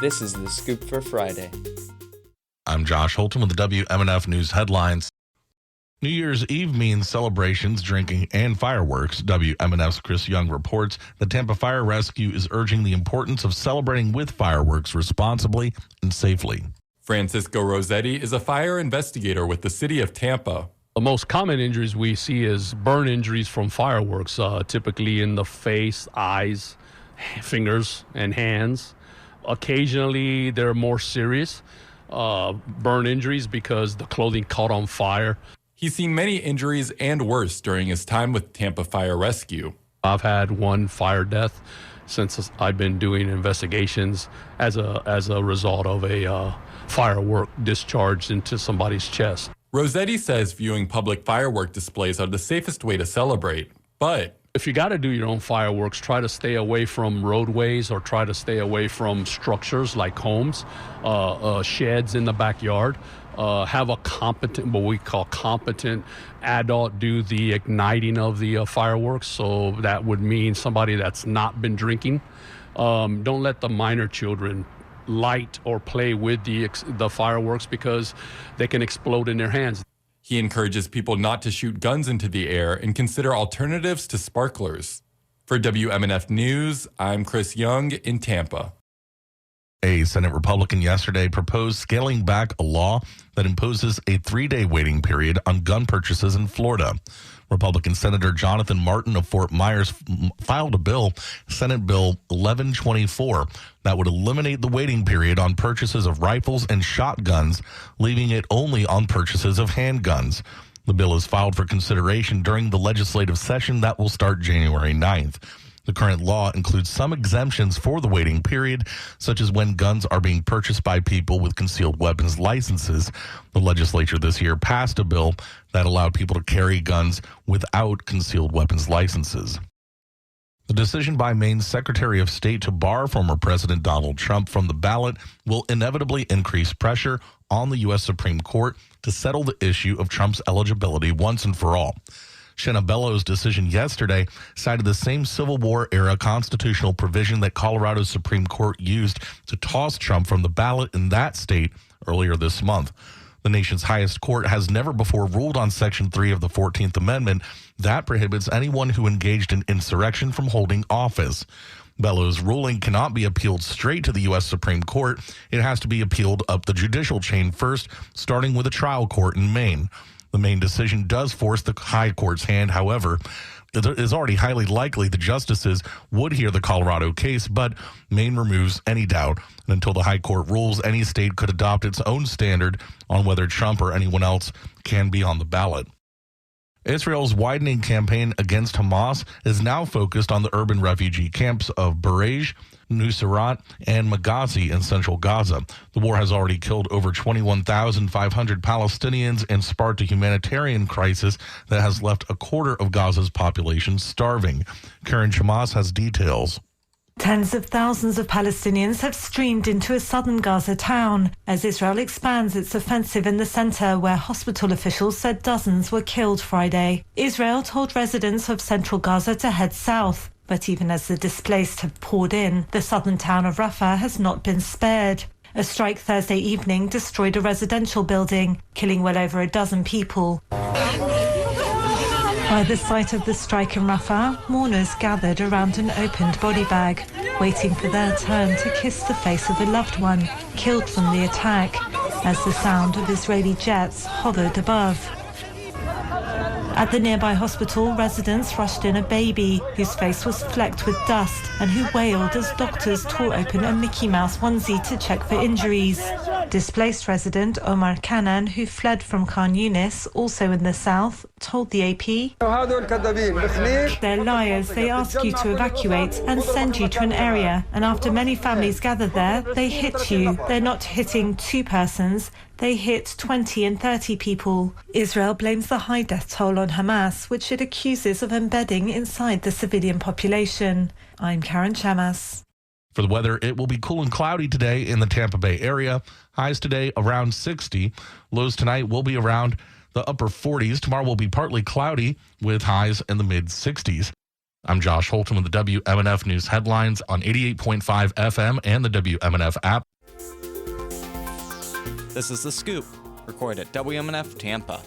This is The Scoop for Friday. I'm Josh Holton with the WMNF News headlines. New Year's Eve means celebrations, drinking, and fireworks. WMNF's Chris Young reports the Tampa Fire Rescue is urging the importance of celebrating with fireworks responsibly and safely. Francisco Rossetti is a fire investigator with the city of Tampa. The most common injuries we see is burn injuries from fireworks, typically in the face, eyes, fingers, and hands. Occasionally, they're more serious burn injuries because the clothing caught on fire. He's seen many injuries and worse during his time with Tampa Fire Rescue. I've had one fire death since I've been doing investigations as a result of a firework discharged into somebody's chest. Rossetti says viewing public firework displays are the safest way to celebrate, but if you got to do your own fireworks, try to stay away from roadways or try to stay away from structures like homes, sheds in the backyard. Have a competent, what we call competent adult do the igniting of the fireworks. So that would mean somebody that's not been drinking. Don't let the minor children light or play with the fireworks because they can explode in their hands. He encourages people not to shoot guns into the air and consider alternatives to sparklers. For WMNF News, I'm Chris Young in Tampa. A Senate Republican yesterday proposed scaling back a law that imposes a 3-day waiting period on gun purchases in Florida. Republican Senator Jonathan Martin of Fort Myers filed a bill, Senate Bill 1124, that would eliminate the waiting period on purchases of rifles and shotguns, leaving it only on purchases of handguns. The bill is filed for consideration during the legislative session that will start January 9th. The current law includes some exemptions for the waiting period, such as when guns are being purchased by people with concealed weapons licenses. The legislature this year passed a bill that allowed people to carry guns without concealed weapons licenses. The decision by Maine's Secretary of State to bar former President Donald Trump from the ballot will inevitably increase pressure on the U.S. Supreme Court to settle the issue of Trump's eligibility once and for all. Shenna Bellows' decision yesterday cited the same Civil War-era constitutional provision that Colorado's Supreme Court used to toss Trump from the ballot in that state earlier this month. The nation's highest court has never before ruled on Section 3 of the 14th Amendment that prohibits anyone who engaged in insurrection from holding office. Bellows' ruling cannot be appealed straight to the U.S. Supreme Court. It has to be appealed up the judicial chain first, starting with a trial court in Maine. The Maine decision does force the high court's hand. However, it is already highly likely the justices would hear the Colorado case, but Maine removes any doubt. And until the high court rules, any state could adopt its own standard on whether Trump or anyone else can be on the ballot. Israel's widening campaign against Hamas is now focused on the urban refugee camps of Barej, Nuseirat, and Maghazi in central Gaza. The war has already killed over 21,500 Palestinians and sparked a humanitarian crisis that has left a quarter of Gaza's population starving. Karen Chamas has details. Tens of thousands of Palestinians have streamed into a southern Gaza town as Israel expands its offensive in the center, where hospital officials said dozens were killed Friday. Israel told residents of central Gaza to head south, but even as the displaced have poured in, the southern town of Rafah has not been spared. A strike Thursday evening destroyed a residential building, killing well over a dozen people. By the site of the strike in Rafah, mourners gathered around an opened body bag, waiting for their turn to kiss the face of a loved one killed from the attack, as the sound of Israeli jets hovered above. At the nearby hospital, residents rushed in a baby whose face was flecked with dust and who wailed as doctors tore open a Mickey Mouse onesie to check for injuries. Displaced resident Omar Kanan, who fled from Khan Yunis, also in the south, told the AP, "They're liars. They ask you to evacuate and send you to an area, and after many families gather there, they hit you. They're not hitting 2 persons. They hit 20 and 30 people." Israel blames the high death toll on Hamas, which it accuses of embedding inside the civilian population. I'm Karen Chamas. For the weather, it will be cool and cloudy today in the Tampa Bay area. Highs today around 60. Lows tonight will be around the upper 40s. Tomorrow will be partly cloudy with highs in the mid-60s. I'm Josh Holton with the WMNF News headlines on 88.5 FM and the WMNF app. This is The Scoop, recorded at WMNF Tampa.